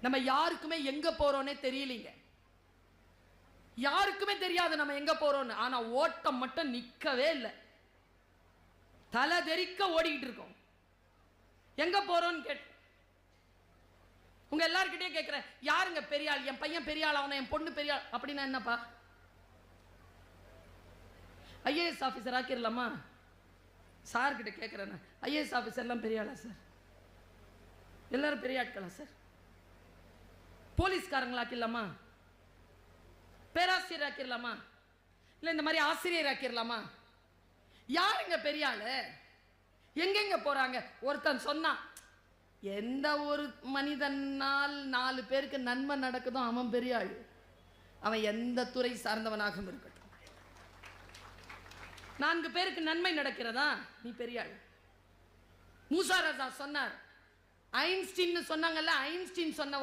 நம்ம யாருக்குமே எங்க போறோன்னே தெரியலீங்க. யாருக்குமே தெரியாது நம்ம எங்க போறோம்னு. ஆனா ஓட்டம் மட்டும் நிக்கவே இல்லை. தலை தெறிக்க ஓடிக்கிட்டு இருக்கோம். எங்க போறோம்னு கேட்டு உங்க எல்லார்கிட்டயும் கேட்கிறேன், யாருங்க பெரிய ஆள்? என் பையன் பெரிய ஆள், அவனை என் பொண்ணு பெரிய ஆள் அப்படின்னா என்னப்பா? IAS officer ஆக்கிடலாமா? சார் கிட்ட கேட்கிறேன், ஐஏஎஸ் ஆஃபீஸர்லாம் பெரிய ஆளா சார்? எல்லாரும் பெரிய ஆட்களா சார்? போலீஸ்காரங்களா ஆக்கிடலாமா? பேராசிரியர் ஆக்கிடலாமா? இல்லை இந்த மாதிரி ஆசிரியர் ஆக்கிடலாமா? யாருங்க பெரிய ஆளு? எங்கெங்க போறாங்க? ஒருத்தன் சொன்னான், எந்த ஒரு மனிதனால் 4 பேருக்கு நன்மை நடக்குதோ அவன் பெரிய ஆள். அவன் எந்த துறை சார்ந்தவனாக இருக்கட்டும். 4 பேருக்கு நன்மை நடக்கிறதா நீ பெரிய ஆள். மூசா ரஜா சொன்னார், ஐன்ஸ்டீன் சொன்னாங்கல்ல, ஐன்ஸ்டீன் சொன்ன